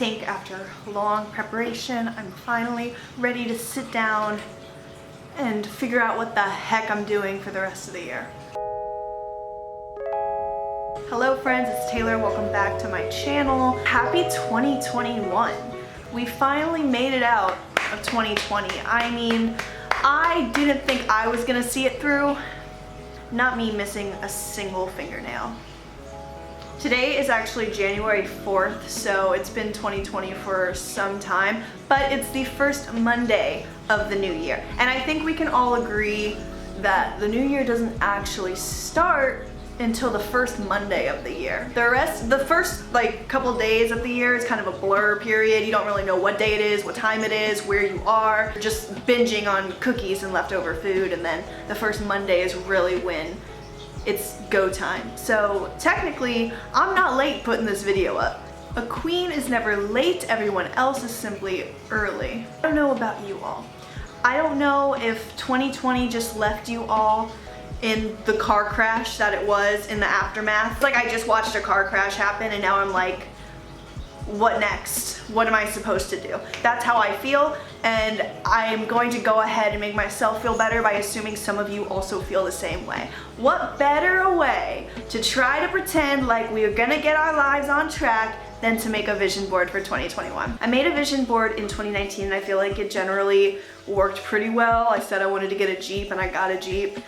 think after long preparation, I'm finally ready to sit down and figure out what the heck I'm doing for the rest of the year. Hello friends, it's Taylor. Welcome back to my channel. Happy 2021. We finally made it out of 2020. I mean, I didn't think I was gonna see it through. Not me missing a single fingernail. Today is actually January 4th, so it's been 2020 for some time, but it's the first Monday of the new year. And I think we can all agree that the new year doesn't actually start until the first Monday of the year. The first couple days of the year is kind of a blur period. You don't really know what day it is, what time it is, where you are. You're just binging on cookies and leftover food, and then the first Monday is really when it's go time. So technically, I'm not late putting this video up. A queen is never late, everyone else is simply early. I don't know about you all. I don't know if 2020 just left you all in the car crash that it was in the aftermath. Like, I just watched a car crash happen and now I'm like, what next? What am I supposed to do? That's how I feel, and I'm going to go ahead and make myself feel better by assuming some of you also feel the same way. What better way to try to pretend like we are gonna get our lives on track than to make a vision board for 2021. I made a vision board in 2019 and I feel like it generally worked pretty well. I said I wanted to get a Jeep and I got a Jeep.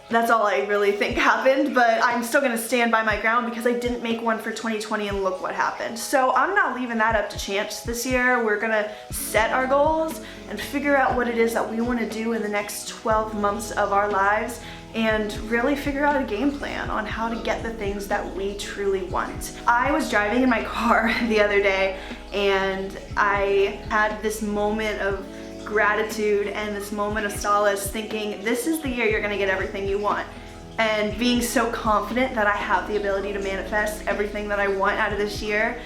That's all I really think happened, but I'm still gonna stand by my ground because I didn't make one for 2020 and look what happened. So I'm not leaving that up to chance this year. We're gonna set our goals and figure out what it is that we wanna do in the next 12 months of our lives and really figure out a game plan on how to get the things that we truly want. I was driving in my car the other day and I had this moment of gratitude and this moment of solace thinking, this is the year you're gonna get everything you want. And being so confident that I have the ability to manifest everything that I want out of this year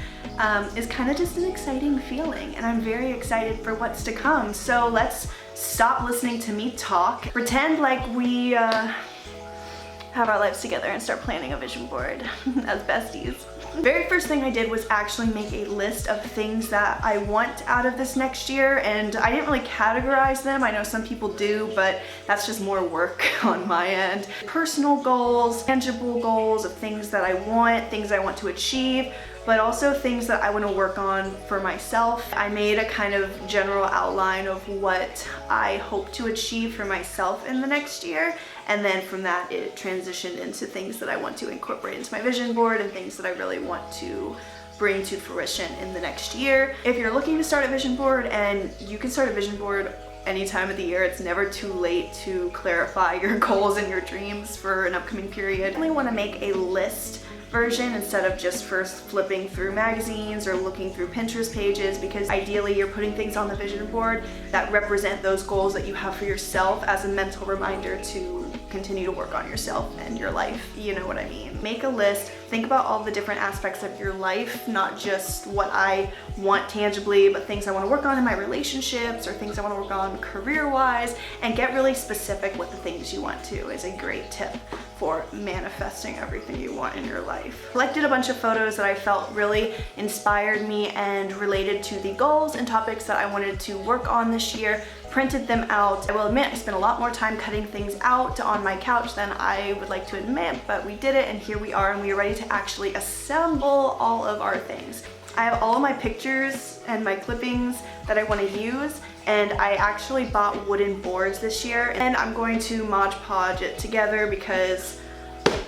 is kind of just an exciting feeling, and I'm very excited for what's to come. So let's stop listening to me talk, pretend like we have our lives together and start planning a vision board as besties. The very first thing I did was actually make a list of things that I want out of this next year, and I didn't really categorize them. I know some people do, but that's just more work on my end. Personal goals, tangible goals of things that I want to achieve, but also things that I want to work on for myself. I made a kind of general outline of what I hope to achieve for myself in the next year, and then from that it transitioned into things that I want to incorporate into my vision board and things that I really want to bring to fruition in the next year. If you're looking to start a vision board, and you can start a vision board any time of the year, it's never too late to clarify your goals and your dreams for an upcoming period. I only want to make a list version instead of just first flipping through magazines or looking through Pinterest pages, because ideally you're putting things on the vision board that represent those goals that you have for yourself as a mental reminder to continue to work on yourself and your life. You know what I mean? Make a list, think about all the different aspects of your life, not just what I want tangibly, but things I want to work on in my relationships or things I want to work on career-wise, and get really specific with the things you want to is a great tip for manifesting everything you want in your life. Collected a bunch of photos that I felt really inspired me and related to the goals and topics that I wanted to work on this year, printed them out. I will admit I spent a lot more time cutting things out on my couch than I would like to admit, but we did it and here we are, and we are ready to actually assemble all of our things. I have all of my pictures and my clippings that I want to use, and I actually bought wooden boards this year, and I'm going to Mod Podge it together because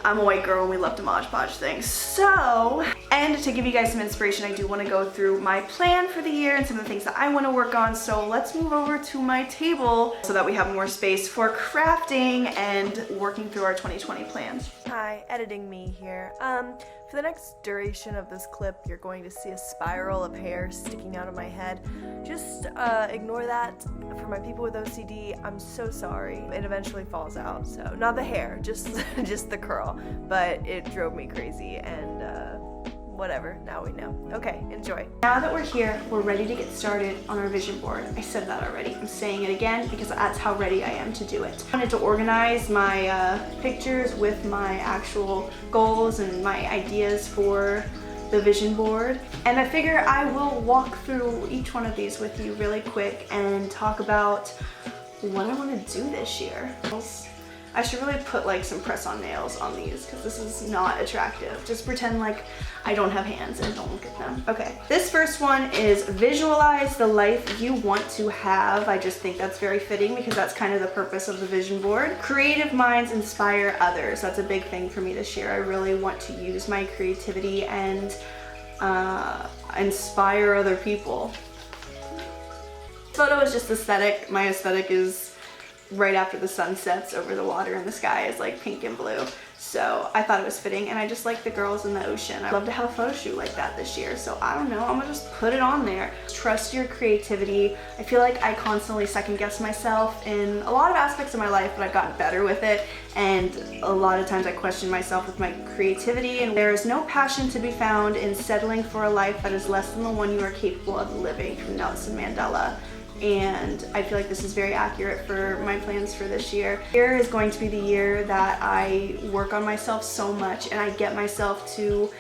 I'm a white girl and we love to Mod Podge things. So, and to give you guys some inspiration, I do want to go through my plan for the year and some of the things that I want to work on. So let's move over to my table so that we have more space for crafting and working through our 2020 plans. Hi, editing me here. For the next duration of this clip, you're going to see a spiral of hair sticking out of my head. Just ignore that. For my people with OCD, I'm so sorry. It eventually falls out, so not the hair, just the curl. But it drove me crazy, and whatever, now we know. Okay, enjoy. Now that we're here, we're ready to get started on our vision board. I said that already. I'm saying it again because that's how ready I am to do it. I wanted to organize my pictures with my actual goals and my ideas for the vision board. And I figure I will walk through each one of these with you really quick and talk about what I want to do this year. I should really put like some press-on nails on these because this is not attractive. Just pretend like I don't have hands and don't look at them. Okay, this first one is visualize the life you want to have. I just think that's very fitting because that's kind of the purpose of the vision board. Creative minds inspire others. That's a big thing for me this year. I really want to use my creativity and inspire other people. This photo is just aesthetic. My aesthetic is right after the sun sets over the water and the sky is like pink and blue. So I thought it was fitting, and I just like the girls in the ocean. I'd love to have a photo shoot like that this year. So I don't know, I'm gonna just put it on there. Trust your creativity. I feel like I constantly second guess myself in a lot of aspects of my life, but I've gotten better with it. And a lot of times I question myself with my creativity, and there is no passion to be found in settling for a life that is less than the one you are capable of living, from Nelson Mandela. And I feel like this is very accurate for my plans for this year. Here is going to be the year that I work on myself so much and I get myself to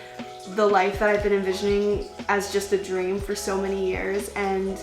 the life that I've been envisioning as just a dream for so many years. And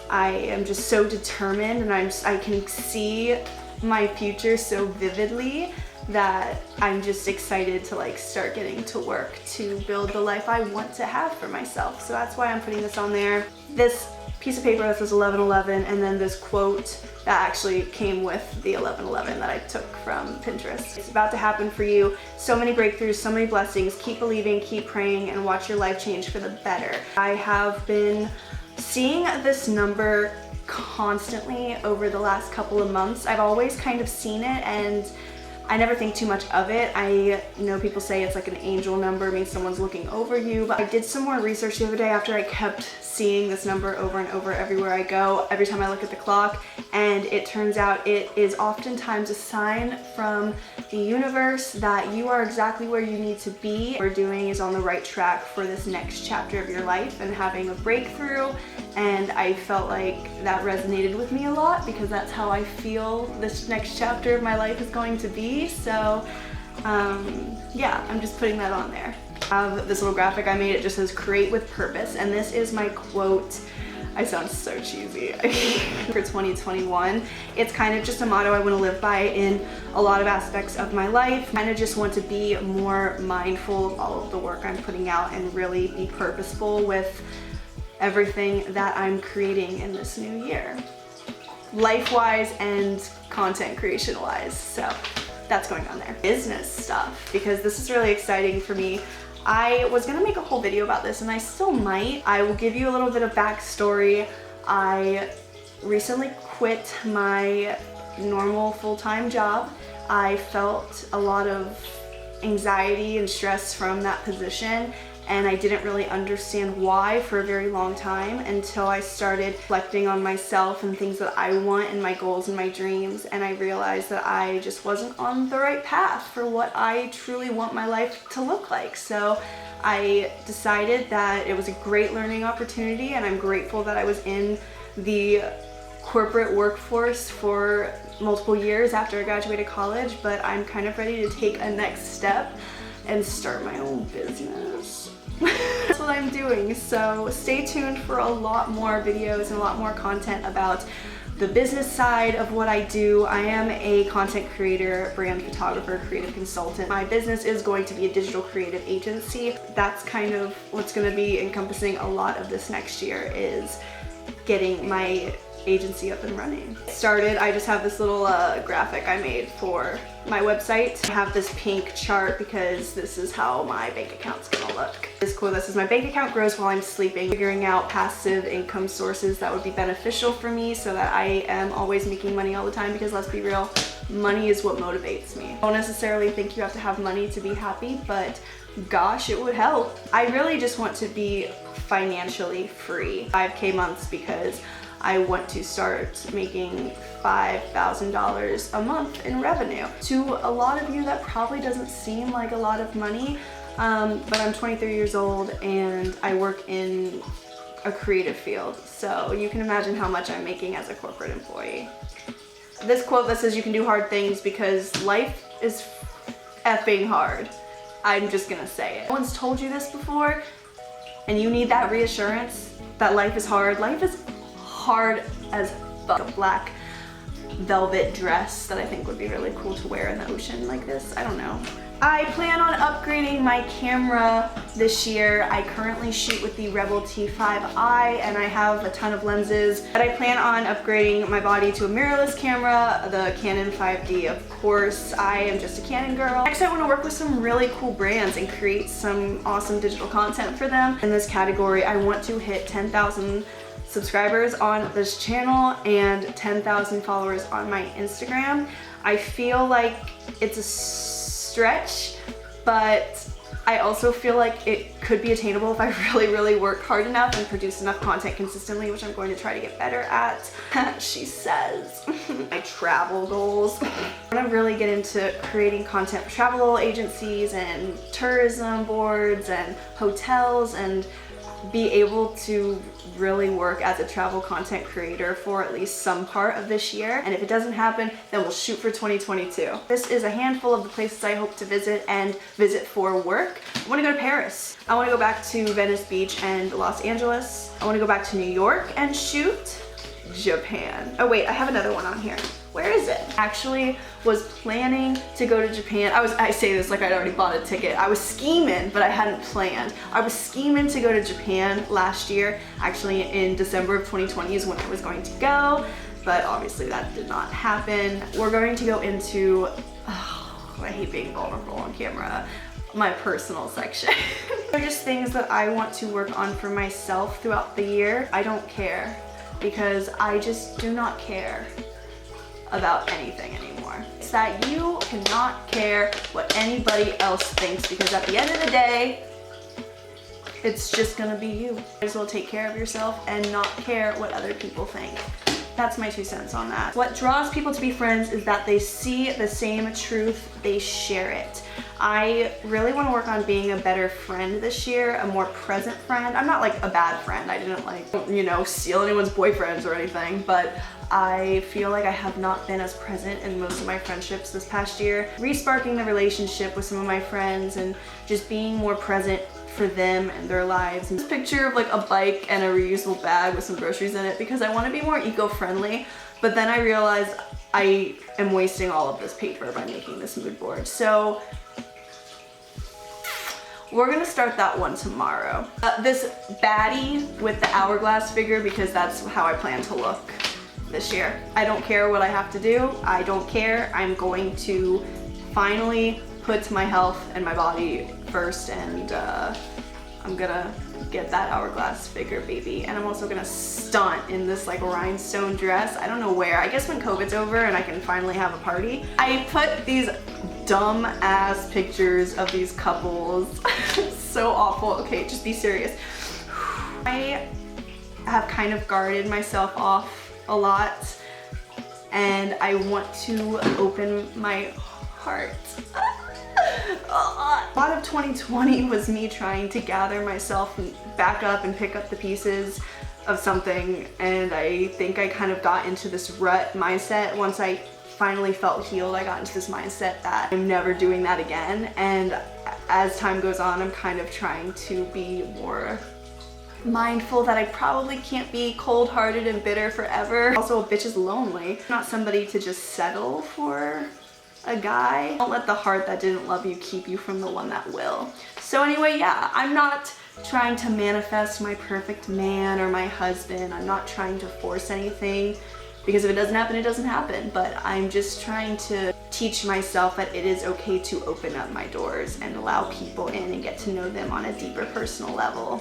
I am just so determined, and I can see my future so vividly that I'm just excited to like start getting to work to build the life I want to have for myself. So that's why I'm putting this on there. This piece of paper that says 11/11, and then this quote that actually came with the 11/11 that I took from Pinterest. It's about to happen for you. So many breakthroughs, so many blessings. Keep believing, keep praying, and watch your life change for the better. I have been seeing this number constantly over the last couple of months. I've always kind of seen it, and I never think too much of it. I know people say it's like an angel number, means someone's looking over you, but I did some more research the other day after I kept seeing this number over and over everywhere I go, every time I look at the clock, and it turns out it is oftentimes a sign from the universe that you are exactly where you need to be. What you're doing is on the right track for this next chapter of your life and having a breakthrough, and I felt like that resonated with me a lot because that's how I feel this next chapter of my life is going to be. So yeah, I'm just putting that on there. I have this little graphic I made. It just says create with purpose, and this is my quote. I sound so cheesy. For 2021, it's kind of just a motto I want to live by in a lot of aspects of my life. I kind of just want to be more mindful of all of the work I'm putting out and really be purposeful with everything that I'm creating in this new year, life-wise and content creation-wise. So that's going on there. Business stuff, because this is really exciting for me. I was gonna make a whole video about this, and I still might. I will give you a little bit of backstory. I recently quit my normal full-time job. I felt a lot of anxiety and stress from that position, and I didn't really understand why for a very long time until I started reflecting on myself and things that I want and my goals and my dreams, and I realized that I just wasn't on the right path for what I truly want my life to look like. So I decided that it was a great learning opportunity, and I'm grateful that I was in the corporate workforce for multiple years after I graduated college, but I'm kind of ready to take a next step and start my own business. That's what I'm doing, so stay tuned for a lot more videos and a lot more content about the business side of what I do. I am a content creator, brand photographer, creative consultant. My business is going to be a digital creative agency. That's kind of what's going to be encompassing a lot of this next year, is getting my agency up and running. I just have this little graphic I made for my website. I have this pink chart because this is how my bank account's gonna look. This quote that says, my bank account grows while I'm sleeping, figuring out passive income sources that would be beneficial for me so that I am always making money all the time, because let's be real, money is what motivates me. I don't necessarily think you have to have money to be happy, but gosh, it would help. I really just want to be financially free. 5K months, because I want to start making $5,000 a month in revenue. To a lot of you, that probably doesn't seem like a lot of money, but I'm 23 years old and I work in a creative field, so you can imagine how much I'm making as a corporate employee. This quote that says you can do hard things because life is effing hard. I'm just gonna say it. No one's told you this before. and you need that reassurance that life is hard. Life is hard as fuck. A black velvet dress that I think would be really cool to wear in the ocean like this. I don't know. I plan on upgrading my camera this year. I currently shoot with the Rebel T5i and I have a ton of lenses, but I plan on upgrading my body to a mirrorless camera, the Canon 5D of course. I am just a Canon girl. Next, I want to work with some really cool brands and create some awesome digital content for them. In this category, I want to hit 10,000 subscribers on this channel and 10,000 followers on my Instagram. I feel like it's a stretch, but I also feel like it could be attainable if I really work hard enough and produce enough content consistently, which I'm going to try to get better at. She says. My travel goals. I want to really get into creating content for travel agencies and tourism boards and hotels and be able to really work as a travel content creator for at least some part of this year. And if it doesn't happen, then we'll shoot for 2022. This is a handful of the places I hope to visit and visit for work. I want to go to Paris. I want to go back to Venice Beach and Los Angeles. I want to go back to New York and shoot. Japan. Oh wait, I have another one on here. Where is it? Actually was planning to go to Japan. I say this like I'd already bought a ticket. I was scheming, but I hadn't planned. I was scheming to go to Japan last year. Actually in December of 2020 is when I was going to go, but obviously that did not happen. We're going to go into, oh, I hate being vulnerable on camera, my personal section. They're just things that I want to work on for myself throughout the year. I don't care, because I just do not care about anything anymore. It's that you cannot care what anybody else thinks, because at the end of the day, it's just gonna be you. Might as well take care of yourself and not care what other people think. That's my 2 cents on that. What draws people to be friends is that they see the same truth, they share it. I really want to work on being a better friend this year, a more present friend. I'm not like a bad friend. I didn't like, you know, steal anyone's boyfriends or anything, but I feel like I have not been as present in most of my friendships this past year. Resparking the relationship with some of my friends and just being more present for them and their lives. This picture of like a bike and a reusable bag with some groceries in it because I want to be more eco-friendly, but then I realized I am wasting all of this paper by making this mood board. So we're gonna start that one tomorrow. This baddie with the hourglass figure, because that's how I plan to look this year. I don't care what I have to do. I don't care. I'm going to finally put my health and my body first, and I'm gonna get that hourglass figure, baby. And I'm also gonna stunt in this like rhinestone dress. I don't know where. I guess when COVID's over and I can finally have a party. I put these dumb ass pictures of these couples. So awful. Okay, just be serious. I have kind of guarded myself off a lot, and I want to open my heart. A lot of 2020 was me trying to gather myself and back up and pick up the pieces of something, and I think I kind of got into this rut mindset. Once I finally felt healed, I got into this mindset that I'm never doing that again, and as time goes on, I'm kind of trying to be more mindful that I probably can't be cold-hearted and bitter forever. Also, a bitch is lonely. I'm not somebody to just settle for a guy. Don't let the heart that didn't love you keep you from the one that will. So anyway, yeah, I'm not trying to manifest my perfect man or my husband. I'm not trying to force anything, because if it doesn't happen, it doesn't happen. But I'm just trying to teach myself that it is okay to open up my doors and allow people in and get to know them on a deeper personal level,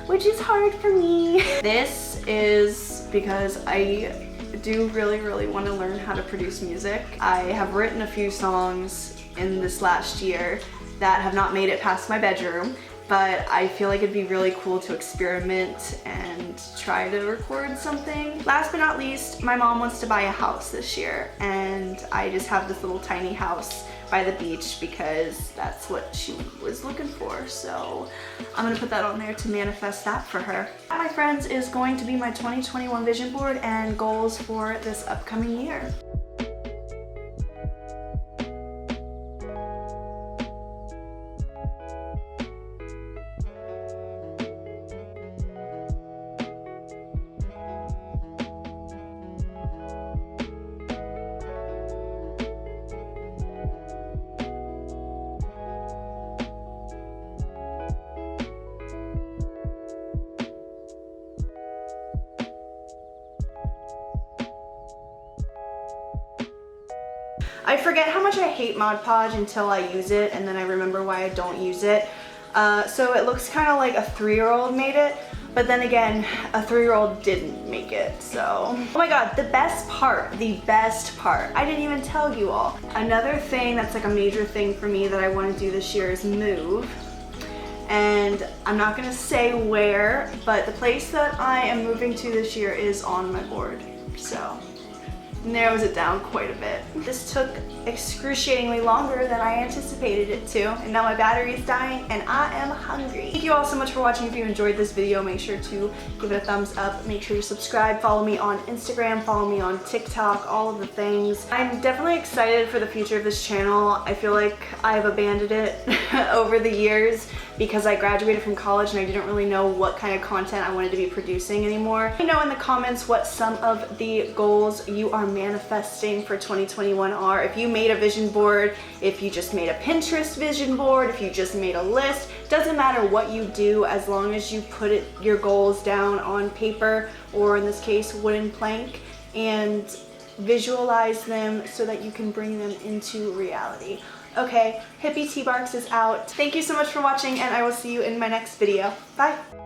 which is hard for me. This is because I do really want to learn how to produce music. I have written a few songs in this last year that have not made it past my bedroom, but I feel like it'd be really cool to experiment and try to record something. Last but not least, my mom wants to buy a house this year, and I just have this little tiny house by the beach because that's what she was looking for. So I'm gonna put that on there to manifest that for her. That, my friends, is going to be my 2021 vision board and goals for this upcoming year. I forget how much I hate Mod Podge until I use it, and then I remember why I don't use it. So it looks kind of like a 3-year-old made it, but then again, a 3-year-old didn't make it, so. Oh my god, the best part, I didn't even tell you all. Another thing that's like a major thing for me that I want to do this year is move. And I'm not gonna say where, but the place that I am moving to this year is on my board, so narrows it down quite a bit. This took excruciatingly longer than I anticipated it to, and now my battery is dying and I am hungry. Thank you all so much for watching. If you enjoyed this video, make sure to give it a thumbs up, make sure you subscribe, follow me on Instagram, follow me on TikTok, all of the things. I'm definitely excited for the future of this channel. I feel like I've abandoned it over the years because I graduated from college and I didn't really know what kind of content I wanted to be producing anymore. Let me know in the comments what some of the goals you are manifesting for 2021 are. If you made a vision board, if you just made a Pinterest vision board, if you just made a list, doesn't matter what you do as long as you put your goals down on paper, or in this case, wooden plank, and visualize them so that you can bring them into reality. Okay, Hippie T-Barks is out. Thank you so much for watching, and I will see you in my next video. Bye!